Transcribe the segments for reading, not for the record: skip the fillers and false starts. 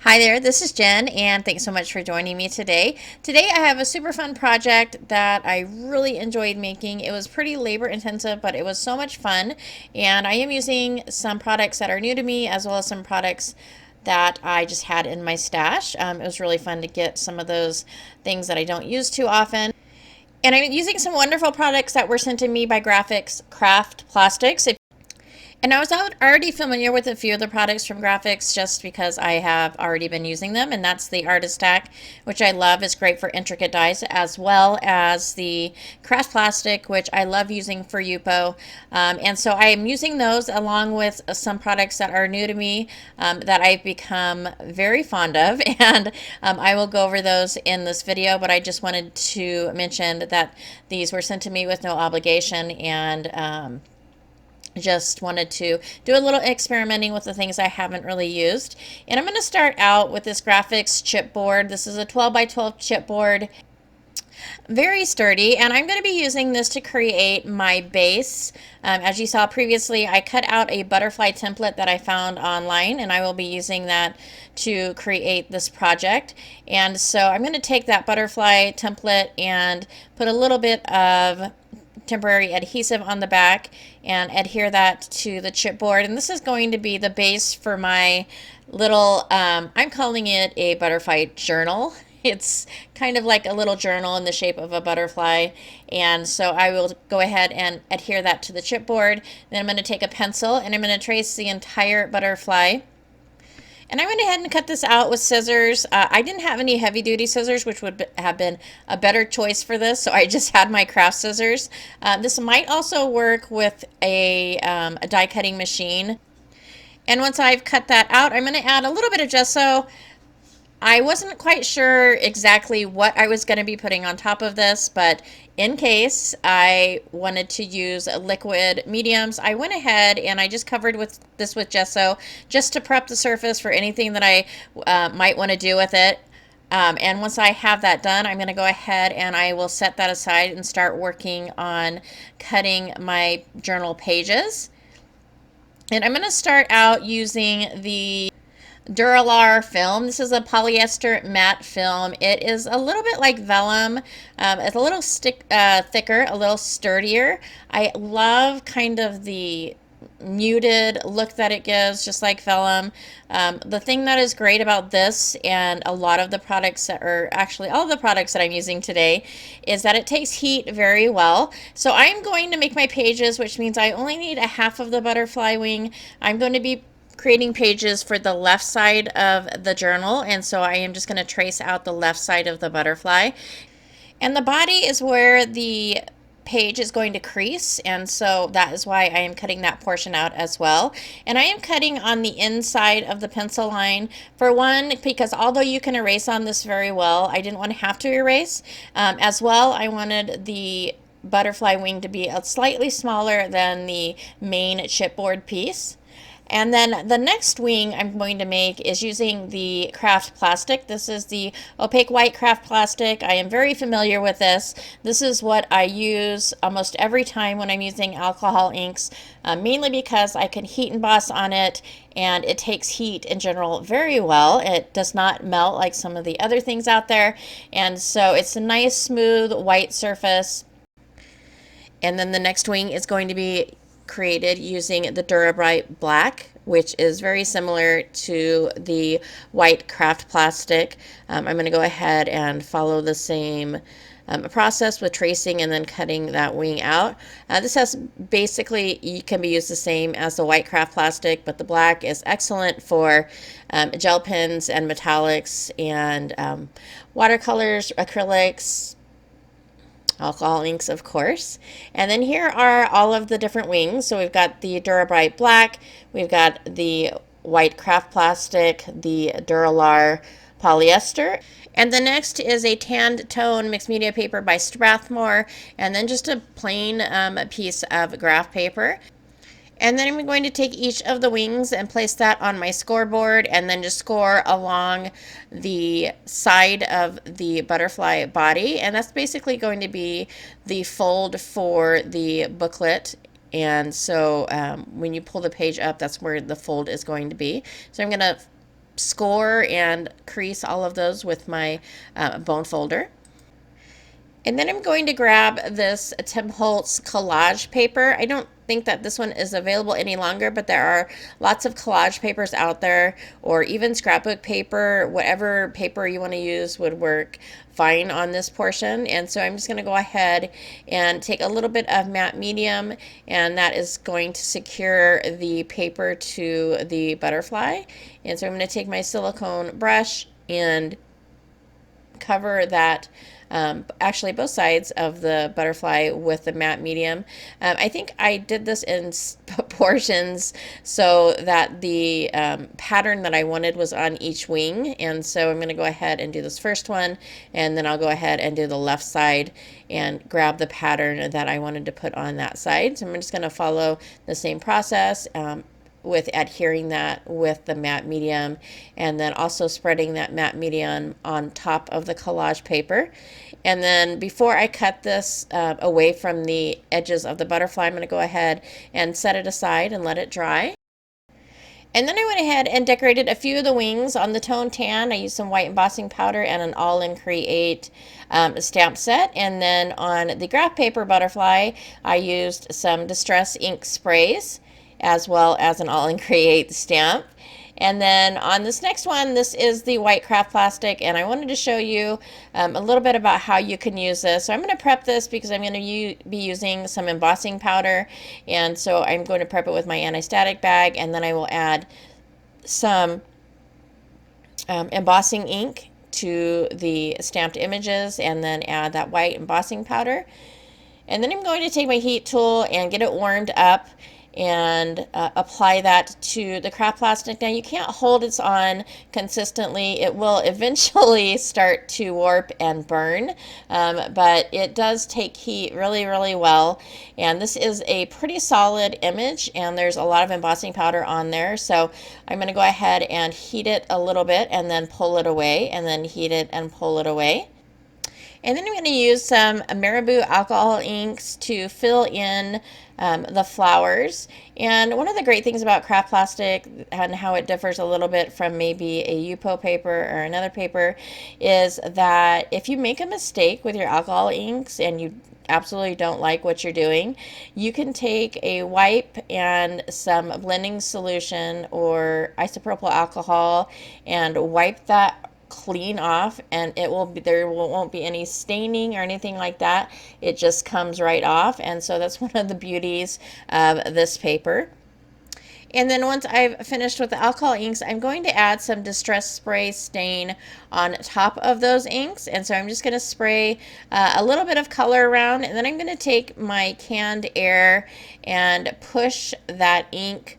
Hi there, this is Jen, and thanks so much for joining me today. Today I have a super fun project that I really enjoyed making. It was pretty labor intensive, but it was so much fun, and I am using some products that are new to me as well as some products that I just had in my stash. It was really fun to get some of those things that I don't use too often. And I'm using some wonderful products that were sent to me by Grafix Craft Plastics. And I was already familiar with a few of the products from Grafix just because I have already been using them, and that's the Artist Stack, which I love. It's great for intricate dies, as well as the Craft Plastic, which I love using for Yupo. And so I am using those along with some products that are new to me that I've become very fond of, and I will go over those in this video, but I just wanted to mention that these were sent to me with no obligation, and just wanted to do a little experimenting with the things I haven't really used. And I'm going to start out with this Grafix chipboard. This is a 12 by 12 chipboard, very sturdy, and I'm going to be using this to create my base. As you saw previously, I cut out a butterfly template that I found online, and I will be using that to create this project. And so I'm going to take that butterfly template and put a little bit of temporary adhesive on the back and adhere that to the chipboard, and this is going to be the base for my little I'm calling it a butterfly journal. It's kind of like a little journal in the shape of a butterfly, and so I will go ahead and adhere that to the chipboard. Then I'm going to take a pencil and I'm going to trace the entire butterfly. And I went ahead and cut this out with scissors. I didn't have any heavy duty scissors, which would have been a better choice for this, so I just had my craft scissors. This might also work with a die cutting machine. And once I've cut that out, I'm going to add a little bit of gesso. I wasn't quite sure exactly what I was going to be putting on top of this, but in case I wanted to use liquid mediums, I went ahead and I just covered this with gesso just to prep the surface for anything that I might want to do with it. And once I have that done, I'm going to go ahead and I will set that aside and start working on cutting my journal pages. And I'm going to start out using the Duralar film. This is a polyester matte film. It is a little bit like vellum. It's a little thicker, a little sturdier. I love kind of the muted look that it gives, just like vellum. The thing that is great about this and a lot of the products that are actually all of the products that I'm using today is that it takes heat very well. So I'm going to make my pages, which means I only need a half of the butterfly wing. I'm going to be creating pages for the left side of the journal, and so I am just going to trace out the left side of the butterfly. And the body is where the page is going to crease, and so that is why I am cutting that portion out as well. And I am cutting on the inside of the pencil line, for one, because although you can erase on this very well, I didn't want to have to erase. As well, I wanted the butterfly wing to be slightly smaller than the main chipboard piece. And then the next wing I'm going to make is using the craft plastic. This is the opaque white craft plastic. I am very familiar with this. This is what I use almost every time when I'm using alcohol inks, mainly because I can heat emboss on it, and it takes heat in general very well. It does not melt like some of the other things out there, and so it's a nice smooth white surface. And then the next wing is going to be created using the Dura-Bright Black, which is very similar to the white craft plastic. I'm going to go ahead and follow the same process with tracing and then cutting that wing out. This has basically can be used the same as the white craft plastic, but the black is excellent for gel pens and metallics and watercolors, acrylics, alcohol inks, of course. And then here are all of the different wings. So we've got the Dura-Bright Black, we've got the white craft plastic, the Duralar polyester, and the next is a tanned tone mixed media paper by Strathmore, and then just a plain piece of graph paper. And then I'm going to take each of the wings and place that on my scoreboard and then just score along the side of the butterfly body. And that's basically going to be the fold for the booklet. And so when you pull the page up, that's where the fold is going to be. So I'm going to score and crease all of those with my bone folder. And then I'm going to grab this Tim Holtz collage paper. I don't think that this one is available any longer, but there are lots of collage papers out there, or even scrapbook paper. Whatever paper you want to use would work fine on this portion. And so I'm just going to go ahead and take a little bit of matte medium, and that is going to secure the paper to the butterfly. And so I'm going to take my silicone brush and cover that, actually both sides of the butterfly with the matte medium. I think I did this in portions so that the pattern that I wanted was on each wing. And so I'm going to go ahead and do this first one, and then I'll go ahead and do the left side and grab the pattern that I wanted to put on that side. So I'm just going to follow the same process, with adhering that with the matte medium, and then also spreading that matte medium on top of the collage paper. And then before I cut this away from the edges of the butterfly, I'm going to go ahead and set it aside and let it dry. And then I went ahead and decorated a few of the wings on the tone tan. I used some white embossing powder and an All in Create stamp set. And then on the graph paper butterfly, I used some Distress ink sprays, as well as an All in Create stamp. And then on this next one, this is the white craft plastic, and I wanted to show you a little bit about how you can use this. So I'm going to prep this because I'm going to be using some embossing powder, and so I'm going to prep it with my anti-static bag, and then I will add some embossing ink to the stamped images, and then add that white embossing powder. And then I'm going to take my heat tool and get it warmed up and apply that to the craft plastic. Now you can't hold this on consistently. It will eventually start to warp and burn, but it does take heat really, really well. And this is a pretty solid image, and there's a lot of embossing powder on there. So I'm going to go ahead and heat it a little bit and then pull it away, and then heat it and pull it away. And then I'm going to use some Marabou alcohol inks to fill in the flowers. And one of the great things about craft plastic and how it differs a little bit from maybe a Yupo paper or another paper is that if you make a mistake with your alcohol inks and you absolutely don't like what you're doing, you can take a wipe and some blending solution or isopropyl alcohol and wipe that clean off, and it will be, there won't be any staining or anything like that. It just comes right off. And so that's one of the beauties of this paper. And then once I've finished with the alcohol inks, I'm going to add some Distress Spray Stain on top of those inks. And so I'm just going to spray a little bit of color around, and then I'm going to take my canned air and push that ink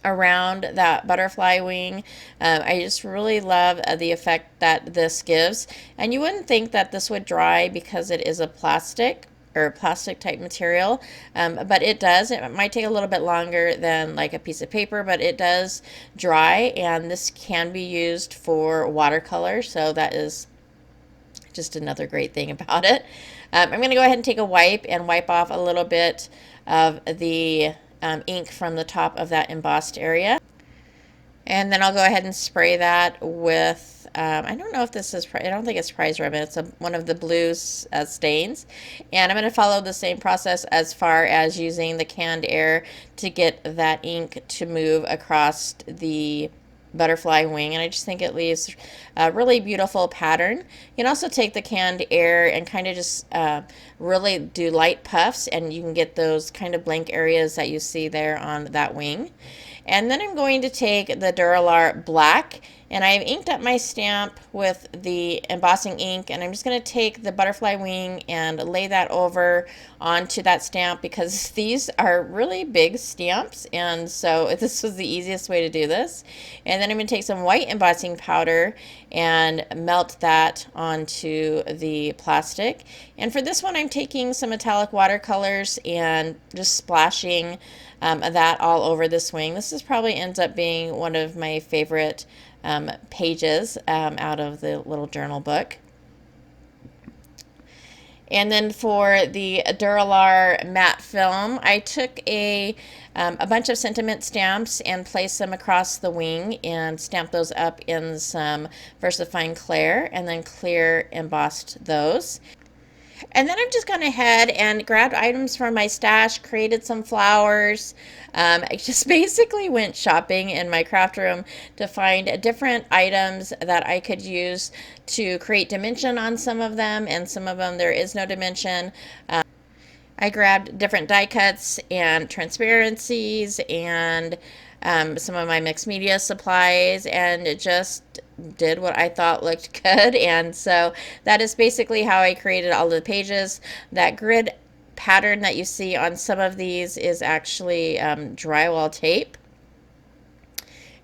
around that butterfly wing. I just really love the effect that this gives. And you wouldn't think that this would dry because it is a plastic or plastic type material, but it does. It might take a little bit longer than like a piece of paper, but it does dry, and this can be used for watercolor. So that is just another great thing about it. I'm going to go ahead and take a wipe and wipe off a little bit of the ink from the top of that embossed area. And then I'll go ahead and spray that with, I don't know if this is, I don't think it's Prize Ribbon. It's one of the blue stains. And I'm going to follow the same process as far as using the canned air to get that ink to move across the butterfly wing, and I just think it leaves a really beautiful pattern. You can also take the canned air and kind of just really do light puffs, and you can get those kind of blank areas that you see there on that wing. And then I'm going to take the Duralar black, and I've inked up my stamp with the embossing ink, and I'm just going to take the butterfly wing and lay that over onto that stamp because these are really big stamps, and so this was the easiest way to do this. And then I'm going to take some white embossing powder and melt that onto the plastic. And for this one, I'm taking some metallic watercolors and just splashing that all over this wing. This probably ends up being one of my favorite pages out of the little journal book. And then for the Duralar matte film, I took a bunch of sentiment stamps and placed them across the wing and stamped those up in some VersaFine Clear, and then clear embossed those. And then I've just gone ahead and grabbed items from my stash, created some flowers. I just basically went shopping in my craft room to find different items that I could use to create dimension on some of them, and some of them there is no dimension. I grabbed different die cuts and transparencies and some of my mixed media supplies, and it just did what I thought looked good. And so that is basically how I created all the pages. That grid pattern that you see on some of these is actually drywall tape.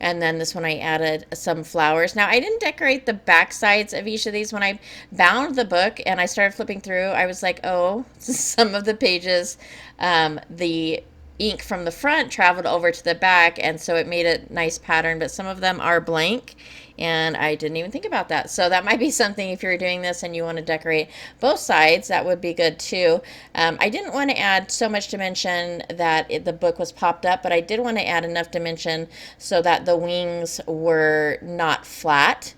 And then this one I added some flowers. Now I didn't decorate the back sides of each of these. When I bound the book and I started flipping through, I was like, oh, some of the pages, the ink from the front traveled over to the back, and so it made a nice pattern, but some of them are blank, and I didn't even think about that. So that might be something, if you're doing this and you want to decorate both sides, that would be good too. I didn't want to add so much dimension that the book was popped up, but I did want to add enough dimension so that the wings were not flat.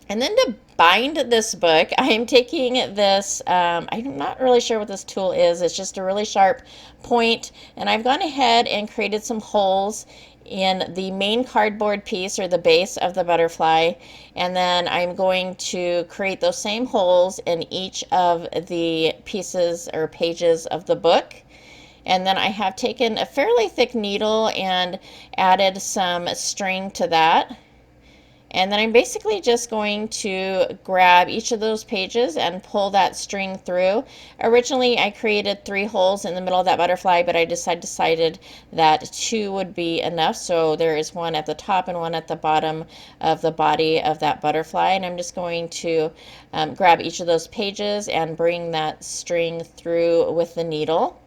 And then to bind this book, I am taking this, I'm not really sure what this tool is. It's just a really sharp point, and I've gone ahead and created some holes in the main cardboard piece, or the base of the butterfly, and then I'm going to create those same holes in each of the pieces or pages of the book. And then I have taken a fairly thick needle and added some string to that. And then I'm basically just going to grab each of those pages and pull that string through. Originally, I created 3 holes in the middle of that butterfly, but I decided that 2 would be enough. So there is one at the top and one at the bottom of the body of that butterfly. And I'm just going to grab each of those pages and bring that string through with the needle.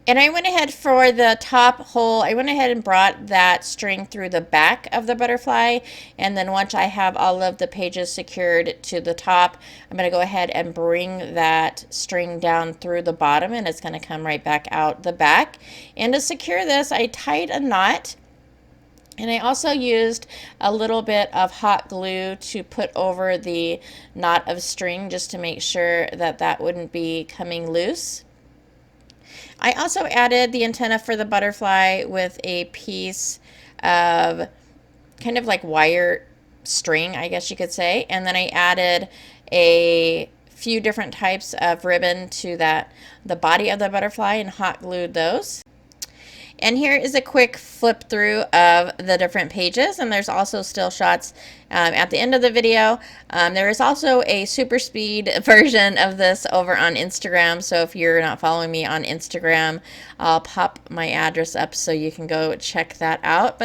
And I went ahead for the top hole, I went ahead and brought that string through the back of the butterfly, and then once I have all of the pages secured to the top, I'm going to go ahead and bring that string down through the bottom, and it's going to come right back out the back. And to secure this, I tied a knot. And I also used a little bit of hot glue to put over the knot of string, just to make sure that that wouldn't be coming loose. I also added the antenna for the butterfly with a piece of kind of like wire string, I guess you could say. And then I added a few different types of ribbon to the body of the butterfly, and hot glued those. And here is a quick flip through of the different pages, and there's also still shots at the end of the video. There is also a super speed version of this over on Instagram, so if you're not following me on Instagram, I'll pop my address up so you can go check that out.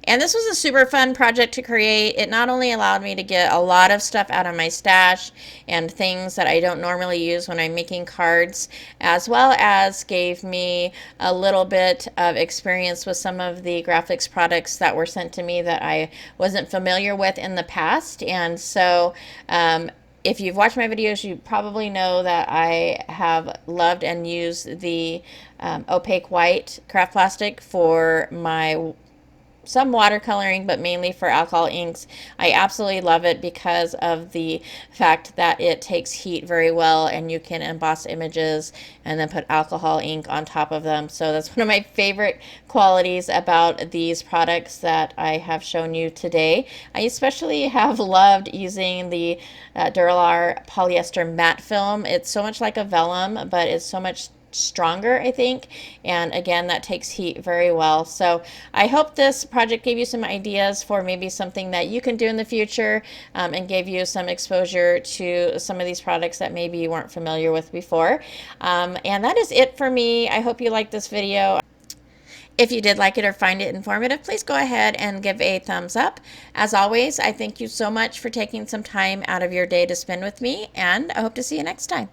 And this was a super fun project to create. It not only allowed me to get a lot of stuff out of my stash and things that I don't normally use when I'm making cards, as well as gave me a little bit of experience with some of the graphics products that were sent to me that I wasn't familiar with in the past. And so if you've watched my videos, you probably know that I have loved and used the opaque white craft plastic for my some watercoloring, but mainly for alcohol inks. I absolutely love it because of the fact that it takes heat very well, and you can emboss images and then put alcohol ink on top of them. So that's one of my favorite qualities about these products that I have shown you today. I especially have loved using the Duralar polyester matte film. It's so much like a vellum, but it's so much stronger, I think, and again, that takes heat very well. So I hope this project gave you some ideas for maybe something that you can do in the future, and gave you some exposure to some of these products that maybe you weren't familiar with before. And that is it for me. I hope you liked this video. If you did like it or find it informative, please go ahead and give a thumbs up. As always, I thank you so much for taking some time out of your day to spend with me, and I hope to see you next time.